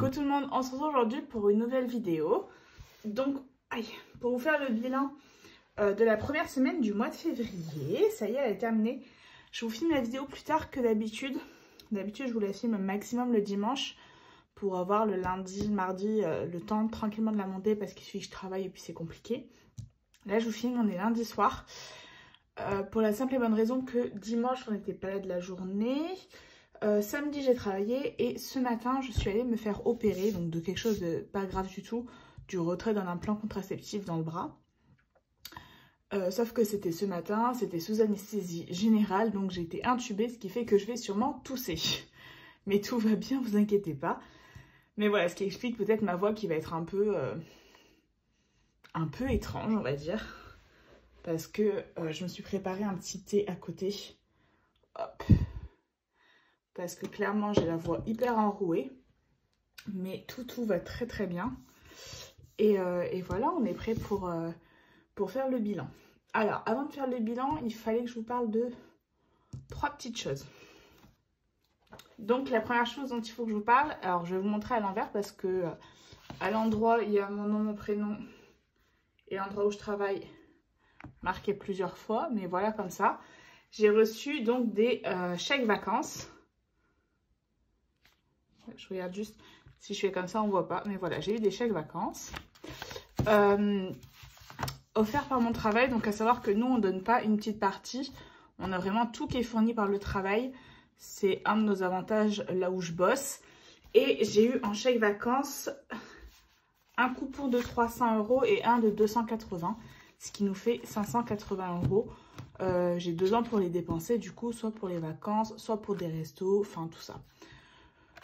Coucou tout le monde, on se retrouve aujourd'hui pour une nouvelle vidéo. Donc, pour vous faire le bilan de la première semaine du mois de février. Ça y est, elle est terminée. Je vous filme la vidéo plus tard que d'habitude. D'habitude, je vous la filme maximum le dimanche pour avoir le lundi, le mardi, le temps tranquillement de la monter parce qu'il suffit que je travaille et puis c'est compliqué. Là, je vous filme, on est lundi soir. Pour la simple et bonne raison que dimanche, on n'était pas là de la journée. Samedi, j'ai travaillé et ce matin, je suis allée me faire opérer, donc de quelque chose de pas grave du tout, du retrait d'un implant contraceptif dans le bras. Sauf que c'était ce matin, c'était sous anesthésie générale, donc j'ai été intubée, ce qui fait que je vais sûrement tousser. Mais tout va bien, vous inquiétez pas. Mais voilà, ce qui explique peut-être ma voix qui va être un peu étrange, on va dire. Parce que je me suis préparé un petit thé à côté. Hop. Parce que clairement, j'ai la voix hyper enrouée. Mais tout va très très bien. Et voilà, on est prêt pour faire le bilan. Alors, avant de faire le bilan, il fallait que je vous parle de 3 petites choses. Donc, la première chose dont il faut que je vous parle, alors je vais vous montrer à l'envers parce que à l'endroit, il y a mon nom, mon prénom et l'endroit où je travaille marqué plusieurs fois. Mais voilà, comme ça. J'ai reçu donc des chèques vacances. Je regarde juste si je fais comme ça, on ne voit pas. Mais voilà, j'ai eu des chèques vacances. Offerts par mon travail. Donc, à savoir que nous, on ne donne pas une petite partie. On a vraiment tout qui est fourni par le travail. C'est un de nos avantages là où je bosse. Et j'ai eu en chèque vacances un coupon de 300 € et un de 280. Ce qui nous fait 580 €. J'ai 2 ans pour les dépenser, du coup, soit pour les vacances, soit pour des restos, enfin tout ça.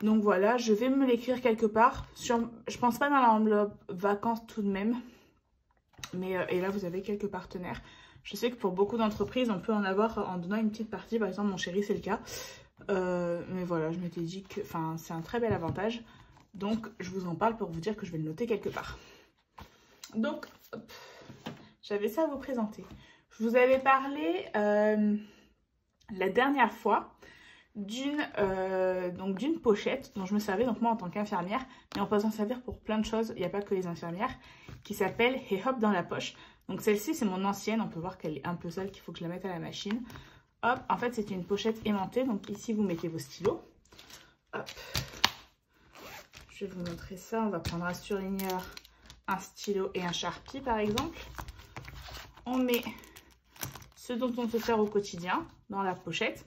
Donc voilà, je vais me l'écrire quelque part. Je pense pas dans l'enveloppe vacances tout de même. Mais et là, vous avez quelques partenaires. Je sais que pour beaucoup d'entreprises, on peut en avoir en donnant une petite partie. Par exemple, mon chéri, c'est le cas. Mais voilà, je m'étais dit que c'est un très bel avantage. Donc, je vous en parle pour vous dire que je vais le noter quelque part. Donc, j'avais ça à vous présenter. Je vous avais parlé la dernière fois d'une pochette dont je me servais donc moi en tant qu'infirmière, mais on peut s'en servir pour plein de choses, il n'y a pas que les infirmières, qui s'appelle Hey Hop dans la poche. Donc celle-ci c'est mon ancienne, on peut voir qu'elle est un peu sale, qu'il faut que je la mette à la machine. Hop, en fait c'est une pochette aimantée, donc ici vous mettez vos stylos. Hop, je vais vous montrer ça, on va prendre un surligneur, un stylo et un Sharpie par exemple. On met ce dont on se sert au quotidien dans la pochette.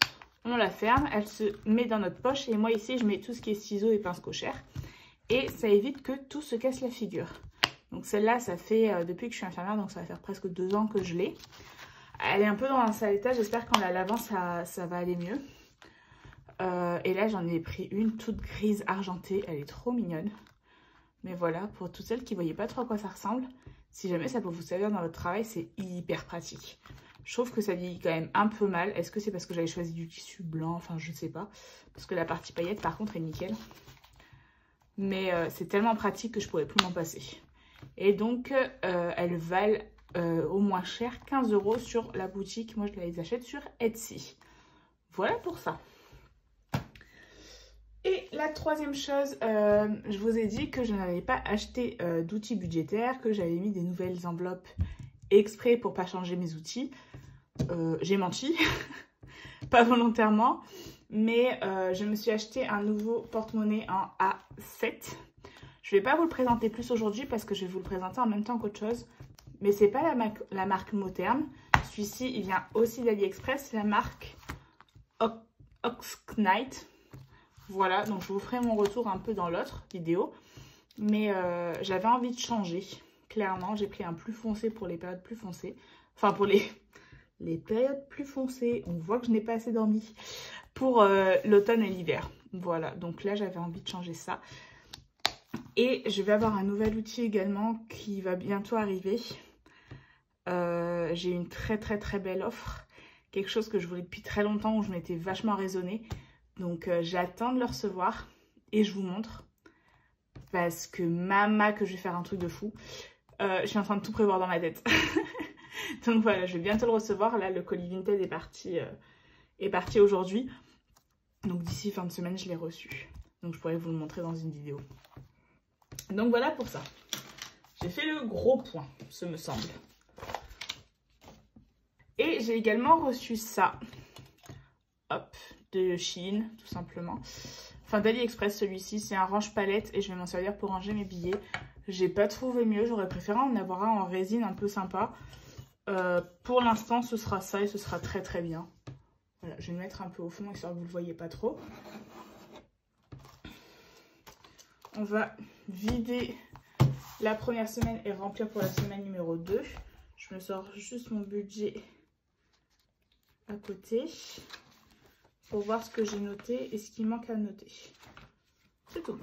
On la ferme, elle se met dans notre poche. Et moi ici, je mets tout ce qui est ciseaux et pince cochère. Et ça évite que tout se casse la figure. Donc celle-là, ça fait depuis que je suis infirmière, donc ça va faire presque 2 ans que je l'ai. Elle est un peu dans un sale état. J'espère qu'en la lavant, ça va aller mieux. Et là, j'en ai pris une toute grise argentée. Elle est trop mignonne. Mais voilà, pour toutes celles qui ne voyaient pas trop à quoi ça ressemble, si jamais ça peut vous servir dans votre travail, c'est hyper pratique. Je trouve que ça vieillit quand même un peu mal. Est-ce que c'est parce que j'avais choisi du tissu blanc? Enfin, je ne sais pas. Parce que la partie paillette, par contre, est nickel. Mais c'est tellement pratique que je ne pourrais plus m'en passer. Et donc, elles valent au moins cher 15 € sur la boutique. Moi, je les achète sur Etsy. Voilà pour ça. Et la troisième chose, je vous ai dit que je n'avais pas acheté d'outils budgétaires, que j'avais mis des nouvelles enveloppes exprès pour ne pas changer mes outils. J'ai menti, pas volontairement, mais je me suis acheté un nouveau porte-monnaie en A7. Je ne vais pas vous le présenter plus aujourd'hui parce que je vais vous le présenter en même temps qu'autre chose. Mais c'est pas la marque Motherm. Celui-ci, il vient aussi d'AliExpress, la marque Oxknight. Voilà, donc je vous ferai mon retour un peu dans l'autre vidéo. Mais j'avais envie de changer. Clairement, j'ai pris un plus foncé pour les périodes plus foncées. Enfin, pour les périodes plus foncées. On voit que je n'ai pas assez dormi. Pour l'automne et l'hiver. Voilà, donc là, j'avais envie de changer ça. Et je vais avoir un nouvel outil également qui va bientôt arriver. J'ai une très belle offre. Quelque chose que je voulais depuis très longtemps, où je m'étais vachement raisonnée. Donc, j'attends de le recevoir. Et je vous montre. Parce que que je vais faire un truc de fou. Je suis en train de tout prévoir dans ma tête. Donc voilà, je vais bientôt le recevoir. Là, le colis Vinted est parti aujourd'hui. Donc d'ici fin de semaine, je l'ai reçu. Donc je pourrais vous le montrer dans une vidéo. Donc voilà pour ça. J'ai fait le gros point, ce me semble. Et j'ai également reçu ça. Hop, de Shein, tout simplement. Enfin, d'AliExpress, celui-ci. C'est un range-palette et je vais m'en servir pour ranger mes billets. J'ai pas trouvé mieux. J'aurais préféré en avoir un en résine un peu sympa. Pour l'instant, ce sera ça et ce sera très très bien. Voilà, je vais le mettre un peu au fond, histoire que vous ne le voyez pas trop. On va vider la première semaine et remplir pour la semaine numéro 2. Je me sors juste mon budget à côté pour voir ce que j'ai noté et ce qui manque à noter. C'est tout.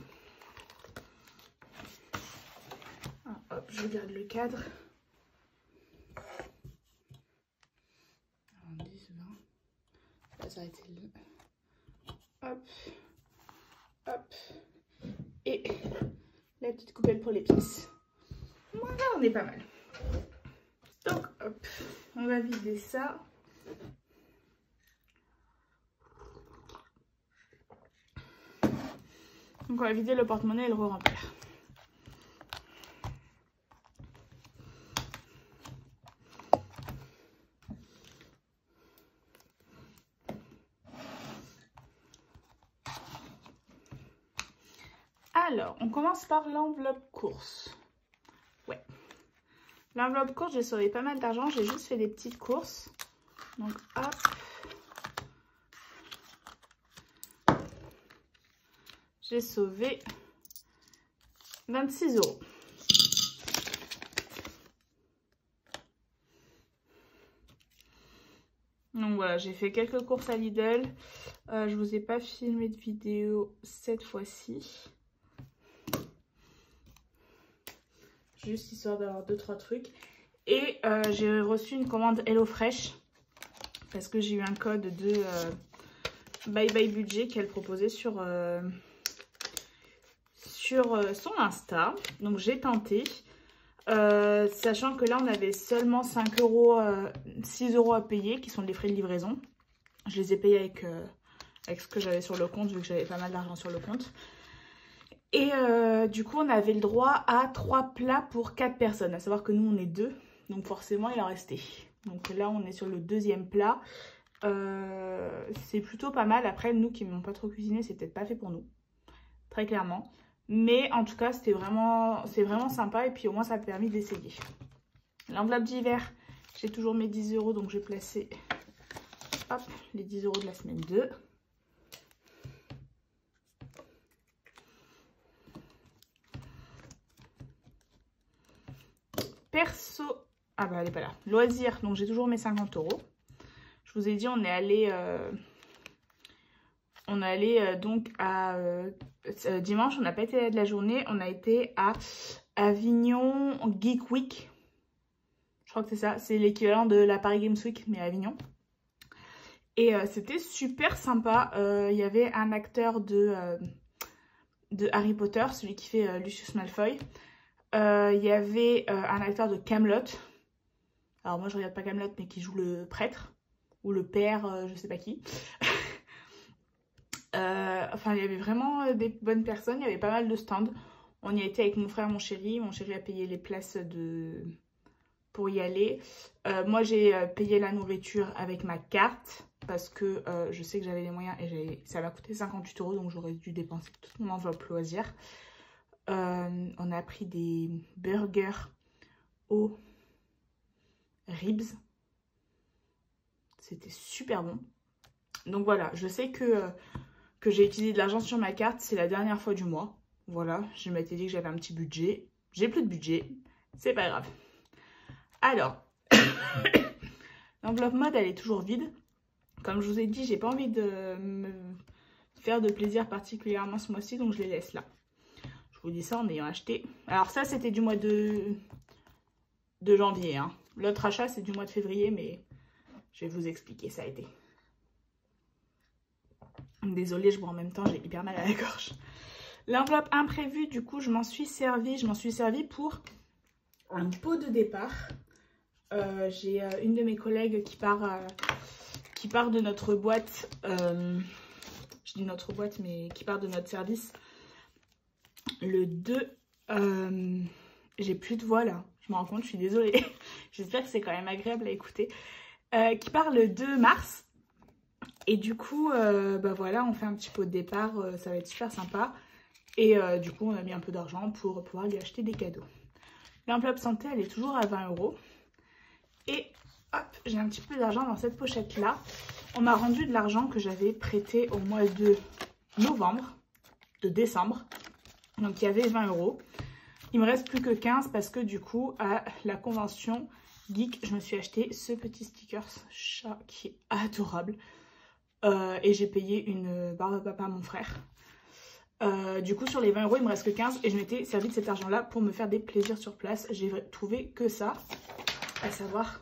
Ah, hop, je regarde le cadre. 10, 20. On va s'arrêter là. Hop. Hop. Et la petite coupelle pour les pièces. Voilà, on est pas mal. Donc, hop, on va vider ça. Donc, on va vider le porte-monnaie et le re-remplir. Alors, on commence par l'enveloppe course. Ouais. L'enveloppe course, j'ai sauvé pas mal d'argent. J'ai juste fait des petites courses. Donc, hop. J'ai sauvé 26 €. Donc voilà, j'ai fait quelques courses à Lidl. Je vous ai pas filmé de vidéo cette fois-ci. Juste histoire d'avoir 2-3 trucs. Et j'ai reçu une commande HelloFresh. Parce que j'ai eu un code de Bye Bye Budget qu'elle proposait sur son Insta. Donc j'ai tenté. Sachant que là on avait seulement 5 €, 6 € à payer qui sont les frais de livraison. Je les ai payés avec ce que j'avais sur le compte vu que j'avais pas mal d'argent sur le compte. Et du coup on avait le droit à 3 plats pour 4 personnes. À savoir que nous on est 2. Donc forcément il en restait. Donc là on est sur le 2e plat. C'est plutôt pas mal. Après nous qui n'avons pas trop cuisiné, c'est peut-être pas fait pour nous. Très clairement. Mais en tout cas, c'est vraiment sympa. Et puis au moins, ça a permis d'essayer. L'enveloppe d'hiver, j'ai toujours mes 10 €. Donc, je vais placer hop, les 10 € de la semaine 2. Perso, ah bah elle n'est pas là. Loisirs, donc j'ai toujours mes 50 €. Je vous ai dit, on est allé donc à dimanche, on n'a pas été là de la journée, on a été à Avignon Geek Week. Je crois que c'est ça, c'est l'équivalent de la Paris Games Week, mais à Avignon. Et c'était super sympa. Il y avait un acteur de Harry Potter, celui qui fait Lucius Malfoy. Il y avait un acteur de Camelot. Alors moi je regarde pas Camelot, mais qui joue le prêtre ou le père, je sais pas qui. Enfin, il y avait vraiment des bonnes personnes, il y avait pas mal de stands. On y a été avec mon frère, mon chéri. Mon chéri a payé les places pour y aller. Moi, j'ai payé la nourriture avec ma carte parce que je sais que j'avais les moyens et ça m'a coûté 58 €, donc j'aurais dû dépenser toute mon enveloppe loisir. On a pris des burgers aux ribs. C'était super bon. Donc voilà, je sais que j'ai utilisé de l'argent sur ma carte, c'est la dernière fois du mois. Voilà, je m'étais dit que j'avais un petit budget. J'ai plus de budget, c'est pas grave. Alors, l'enveloppe mode, elle est toujours vide. Comme je vous ai dit, j'ai pas envie de me faire de plaisir particulièrement ce mois-ci, donc je les laisse là. Je vous dis ça en ayant acheté. Alors ça, c'était du mois de janvier. Hein. L'autre achat, c'est du mois de février, mais je vais vous expliquer, ça a été. Désolée, je bois en même temps, j'ai hyper mal à la gorge. L'enveloppe imprévue, du coup, je m'en suis servie pour un pot de départ. J'ai une de mes collègues qui part de notre boîte. Je je dis notre boîte, mais qui part de notre service. Le 2, j'ai plus de voix là, je me rends compte, je suis désolée. J'espère que c'est quand même agréable à écouter. Qui part le 2 mars. Et du coup, bah voilà, on fait un petit pot de départ, ça va être super sympa. Et du coup, on a mis un peu d'argent pour pouvoir lui acheter des cadeaux. L'enveloppe santé, elle est toujours à 20 €. Et hop, j'ai un petit peu d'argent dans cette pochette-là. On m'a rendu de l'argent que j'avais prêté au mois de décembre. Donc il y avait 20 €. Il me reste plus que 15 parce que du coup, à la convention geek, je me suis acheté ce petit sticker chat qui est adorable. Et j'ai payé une barbe à papa à mon frère. Du coup, sur les 20 €, il me reste que 15 et je m'étais servi de cet argent-là pour me faire des plaisirs sur place. J'ai trouvé que ça, à savoir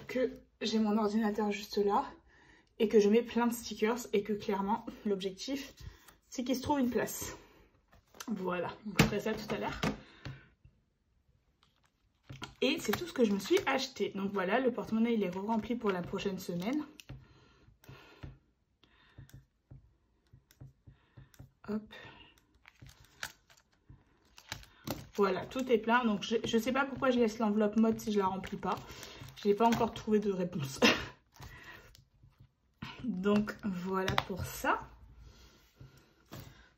que j'ai mon ordinateur juste là et que je mets plein de stickers et que clairement, l'objectif, c'est qu'il se trouve une place. Voilà, donc je ferai ça tout à l'heure. Et c'est tout ce que je me suis acheté. Donc voilà, le porte-monnaie, il est rempli pour la prochaine semaine. Hop. Voilà, tout est plein. Donc je sais pas pourquoi je laisse l'enveloppe mode si je la remplis pas. Je n'ai pas encore trouvé de réponse. Donc voilà pour ça.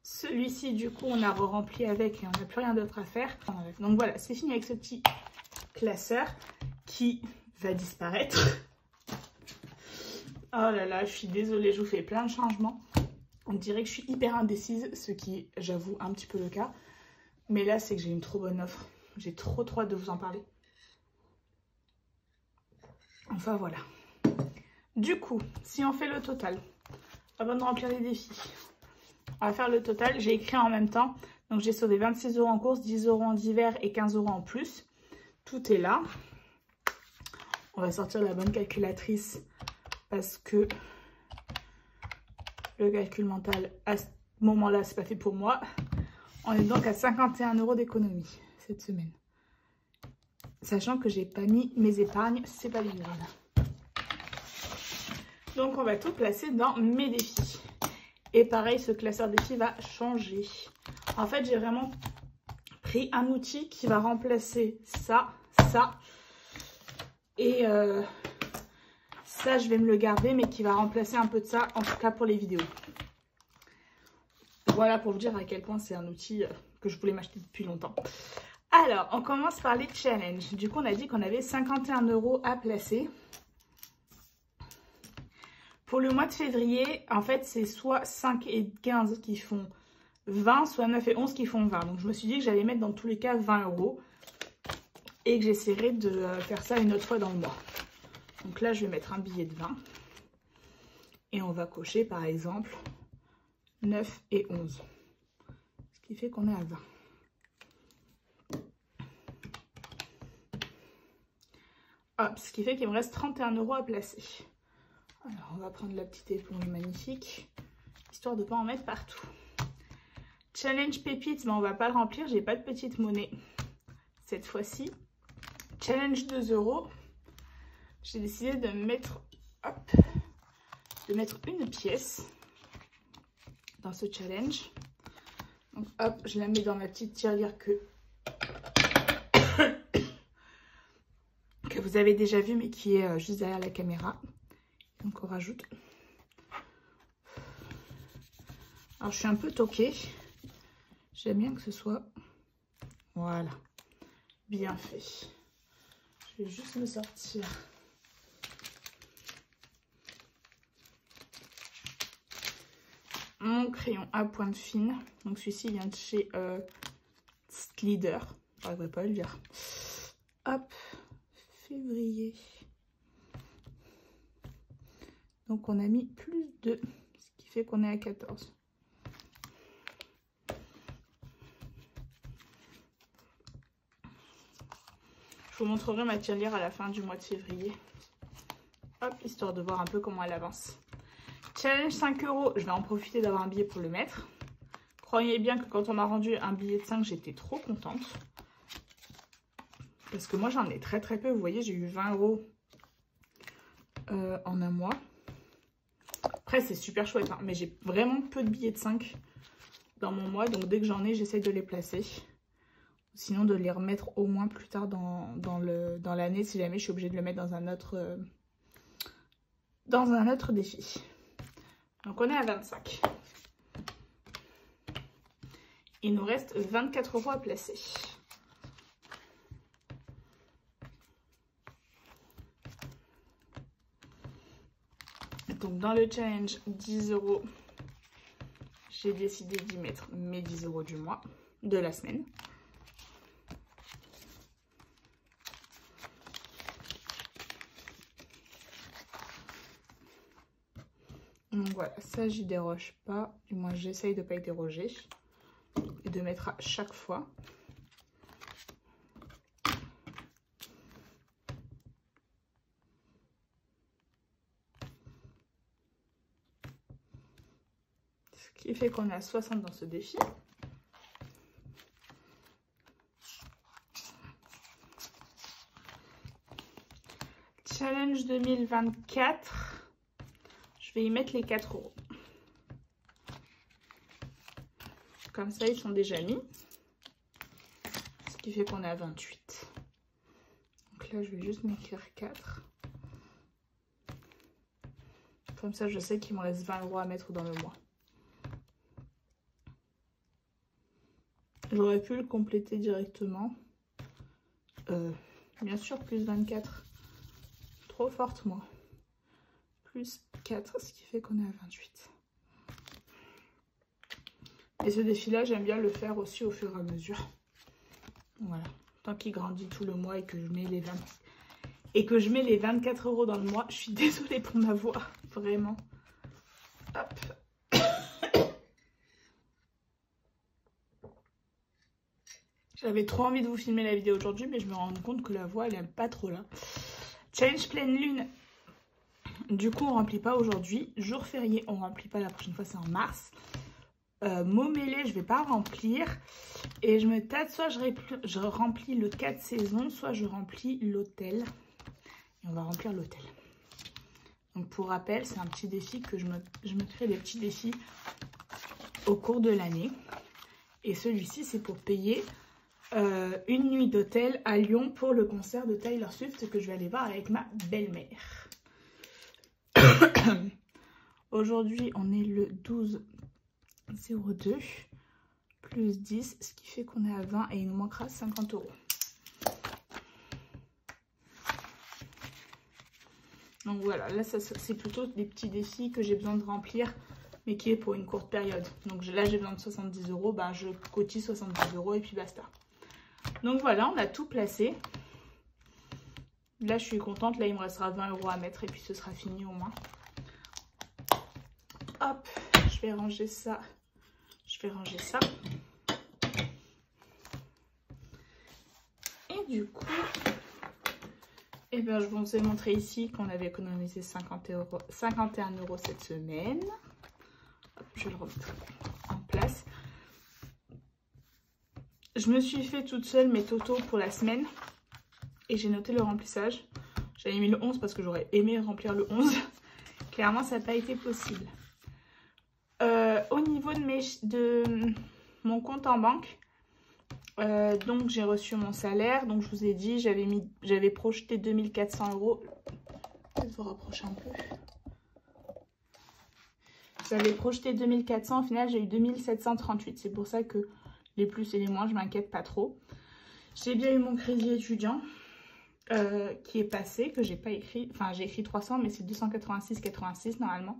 Celui-ci, du coup, on a rempli avec et on n'a plus rien d'autre à faire. Donc voilà, c'est fini avec ce petit classeur qui va disparaître. Oh là là, je suis désolée, je vous fais plein de changements. On dirait que je suis hyper indécise, ce qui est, j'avoue, un petit peu le cas. Mais là, c'est que j'ai une trop bonne offre. J'ai trop hâte de vous en parler. Enfin, voilà. Du coup, si on fait le total, avant de remplir les défis, on va faire le total. J'ai écrit en même temps. Donc, j'ai sauvé 26 € en course, 10 € en divers et 15 € en plus. Tout est là. On va sortir la bonne calculatrice parce que le calcul mental, à ce moment-là, c'est pas fait pour moi. On est donc à 51 € d'économie cette semaine. Sachant que j'ai pas mis mes épargnes, c'est pas bien grave. Donc on va tout placer dans mes défis. Et pareil, ce classeur défis va changer. En fait, j'ai vraiment pris un outil qui va remplacer ça, ça. Et ça, je vais me le garder, mais qui va remplacer un peu de ça, en tout cas pour les vidéos. Voilà pour vous dire à quel point c'est un outil que je voulais m'acheter depuis longtemps. Alors, on commence par les challenges. Du coup, on a dit qu'on avait 51 € à placer. Pour le mois de février, en fait, c'est soit 5 et 15 qui font 20, soit 9 et 11 qui font 20. Donc, je me suis dit que j'allais mettre dans tous les cas 20 € et que j'essaierai de faire ça une autre fois dans le mois. Donc là, je vais mettre un billet de 20 et on va cocher, par exemple, 9 et 11. Ce qui fait qu'on est à 20. Hop, ce qui fait qu'il me reste 31 € à placer. Alors, on va prendre la petite éponge magnifique, histoire de ne pas en mettre partout. Challenge pépites, mais on ne va pas le remplir, j'ai pas de petite monnaie cette fois-ci. Challenge 2 €. J'ai décidé de mettre, hop, une pièce dans ce challenge. Donc, hop, je la mets dans ma petite tirelire que vous avez déjà vu, mais qui est juste derrière la caméra. Donc, on rajoute. Alors, je suis un peu toquée. J'aime bien que ce soit, voilà, bien fait. Je vais juste me sortir mon crayon à pointe fine. Donc, celui-ci vient de chez Slider. Je ne devrais pas le dire. Hop, février. Donc, on a mis plus 2, ce qui fait qu'on est à 14. Je vous montrerai ma tirelire à la fin du mois de février. Hop, histoire de voir un peu comment elle avance. Challenge 5 €. Je vais en profiter d'avoir un billet pour le mettre. Croyez bien que quand on m'a rendu un billet de 5, j'étais trop contente. Parce que moi, j'en ai très très peu. Vous voyez, j'ai eu 20 € en un mois. Après, c'est super chouette, hein, mais j'ai vraiment peu de billets de 5 dans mon mois. Donc, dès que j'en ai, j'essaye de les placer. Sinon, de les remettre au moins plus tard dans l'année, si jamais je suis obligée de le mettre dans un autre défi. Donc, on est à 25. Il nous reste 24 € à placer. Donc, dans le challenge 10 €, j'ai décidé d'y mettre mes 10 € du mois, de la semaine. Donc voilà, ça j'y déroge pas, du moins j'essaye de pas y déroger et de mettre à chaque fois. Ce qui fait qu'on est à 60 dans ce défi. Challenge 2024. Je vais y mettre les 4 €. Comme ça, ils sont déjà mis. Ce qui fait qu'on est à 28. Donc là, je vais juste m'écrire 4. Comme ça, je sais qu'il me reste 20 € à mettre dans le mois. J'aurais pu le compléter directement. Bien sûr, plus 24. Trop forte, moi. Plus 4, ce qui fait qu'on est à 28. Et ce défi-là, j'aime bien le faire aussi au fur et à mesure. Voilà. Tant qu'il grandit tout le mois et que je mets les 24 € dans le mois, je suis désolée pour ma voix. Vraiment. Hop. J'avais trop envie de vous filmer la vidéo aujourd'hui, mais je me rends compte que la voix, elle n'aime pas trop là. Challenge pleine lune. Du coup, on remplit pas aujourd'hui. Jour férié, on remplit pas. La prochaine fois, c'est en mars. Mot mêlé, je vais pas remplir. Et je me tâte, soit je remplis le 4 saisons, soit je remplis l'hôtel. Et on va remplir l'hôtel. Donc, pour rappel, c'est un petit défi que je me crée des petits défis au cours de l'année. Et celui-ci, c'est pour payer une nuit d'hôtel à Lyon pour le concert de Taylor Swift que je vais aller voir avec ma belle-mère. Aujourd'hui, on est le 12/02 plus 10, ce qui fait qu'on est à 20 et il nous manquera 50 €. Donc voilà, là, c'est plutôt des petits défis que j'ai besoin de remplir, mais qui est pour une courte période. Donc là, j'ai besoin de 70 €, ben, je cotise 70 € et puis basta. Donc voilà, on a tout placé. Là, je suis contente. Là, il me restera 20 € à mettre et puis ce sera fini au moins. Hop, je vais ranger ça. Je vais ranger ça. Et du coup, eh ben, je vous ai montré ici qu'on avait économisé 51 € cette semaine. Hop, je le remets en place. Je me suis fait toute seule mes totaux pour la semaine. Et j'ai noté le remplissage. J'avais mis le 11 parce que j'aurais aimé remplir le 11. Clairement, ça n'a pas été possible. Au niveau de mon compte en banque, donc j'ai reçu mon salaire. Donc je vous ai dit, j'avais projeté 2400 €. Peut-être vous rapprocher un peu. J'avais projeté 2400. Au final, j'ai eu 2738. C'est pour ça que les plus et les moins, je m'inquiète pas trop. J'ai bien eu mon crédit étudiant. Qui est passé, que j'ai pas écrit, enfin j'ai écrit 300 mais c'est 286,86 normalement.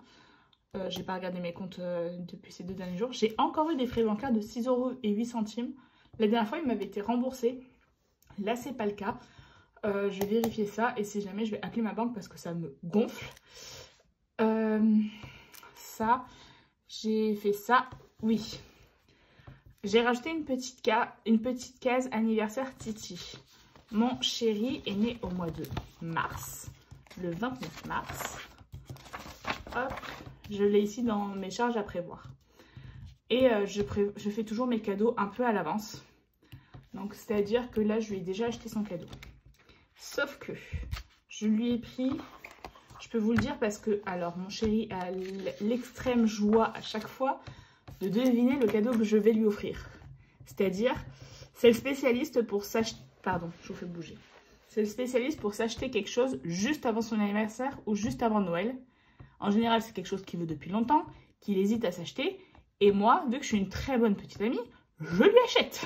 J'ai pas regardé mes comptes depuis ces 2 derniers jours. J'ai encore eu des frais bancaires de 6,08 €. La dernière fois il m'avait été remboursé, là c'est pas le cas. Je vais vérifier ça et si jamais je vais appeler ma banque parce que ça me gonfle. Ça, j'ai fait ça, oui. J'ai rajouté une petite case anniversaire Titi. Mon chéri est né au mois de mars, le 29 mars. Hop, je l'ai ici dans mes charges à prévoir. Et je fais toujours mes cadeaux un peu à l'avance. Donc, c'est-à-dire que là, je lui ai déjà acheté son cadeau. Sauf que je lui ai pris... Je peux vous le dire parce que, alors, mon chéri a l'extrême joie à chaque fois de deviner le cadeau que je vais lui offrir. C'est-à-dire, c'est le spécialiste pour s'acheter... Pardon, je vous fais bouger. C'est le spécialiste pour s'acheter quelque chose juste avant son anniversaire ou juste avant Noël. En général, c'est quelque chose qu'il veut depuis longtemps, qu'il hésite à s'acheter. Et moi, vu que je suis une très bonne petite amie, je lui achète.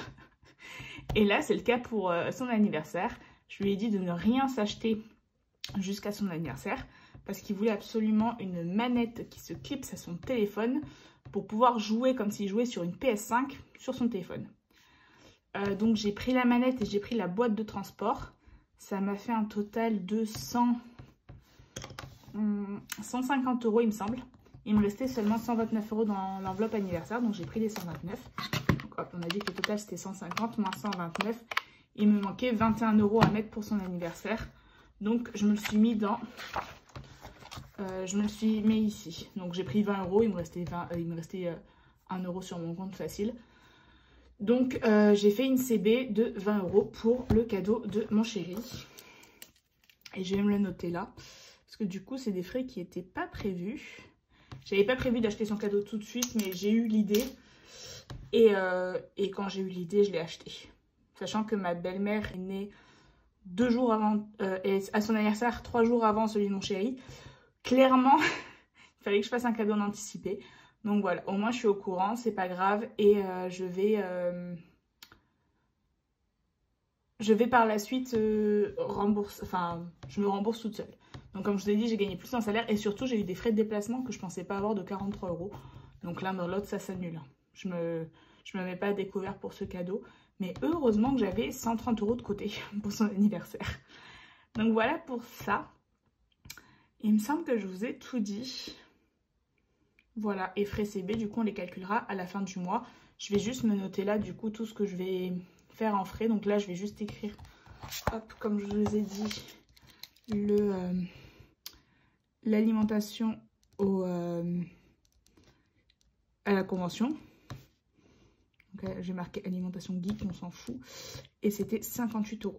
Et là, c'est le cas pour son anniversaire. Je lui ai dit de ne rien s'acheter jusqu'à son anniversaire parce qu'il voulait absolument une manette qui se clipse à son téléphone pour pouvoir jouer comme s'il jouait sur une PS5 sur son téléphone. Donc j'ai pris la manette et j'ai pris la boîte de transport. Ça m'a fait un total de 150 € il me semble. Il me restait seulement 129 € dans l'enveloppe anniversaire, donc j'ai pris les 129. Donc hop, on a dit que le total c'était 150 moins 129. Il me manquait 21 € à mettre pour son anniversaire. Donc je me le suis mis dans... je me le suis mis ici. Donc j'ai pris 20 €, il me restait 1 € sur mon compte facile. Donc j'ai fait une CB de 20 € pour le cadeau de mon chéri. Et je vais me le noter là. Parce que du coup c'est des frais qui n'étaient pas prévus. J'avais pas prévu d'acheter son cadeau tout de suite, mais j'ai eu l'idée. Et quand j'ai eu l'idée, je l'ai acheté. Sachant que ma belle-mère est née 2 jours avant, et à son anniversaire 3 jours avant celui de mon chéri. Clairement, il fallait que je fasse un cadeau en anticipé. Donc voilà, au moins je suis au courant, c'est pas grave. Et je vais par la suite rembourser, enfin je me rembourse toute seule. Donc comme je vous ai dit, j'ai gagné plus d'un salaire et surtout j'ai eu des frais de déplacement que je pensais pas avoir de 43 €. Donc l'un dans l'autre ça s'annule. Je me mets pas à découvert pour ce cadeau. Mais heureusement que j'avais 130 € de côté pour son anniversaire. Donc voilà pour ça. Il me semble que je vous ai tout dit. Voilà, et frais CB, du coup on les calculera à la fin du mois. Je vais juste me noter là du coup tout ce que je vais faire en frais. Donc là je vais juste écrire, hop, comme je vous ai dit, l'alimentation à la convention. Donc j'ai marqué alimentation geek, on s'en fout. Et c'était 58 €.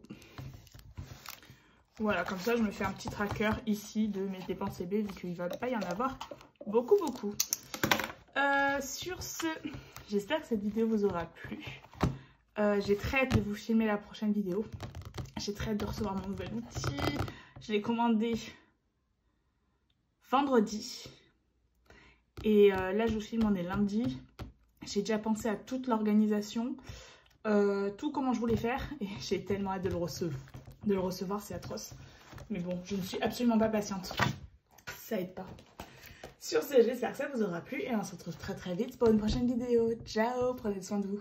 Voilà, comme ça je me fais un petit tracker ici de mes dépenses CB vu qu'il ne va pas y en avoir beaucoup. Sur ce, j'espère que cette vidéo vous aura plu. J'ai très hâte de vous filmer la prochaine vidéo. J'ai très hâte de recevoir mon nouvel outil. Je l'ai commandé vendredi. Et là je vous filme, on est lundi. J'ai déjà pensé à toute l'organisation, tout comment je voulais faire. Et j'ai tellement hâte de le recevoir. De le recevoir, c'est atroce. Mais bon, je ne suis absolument pas patiente. Ça aide pas. Sur ce, j'espère que ça vous aura plu. Et on se retrouve très vite pour une prochaine vidéo. Ciao, prenez soin de vous.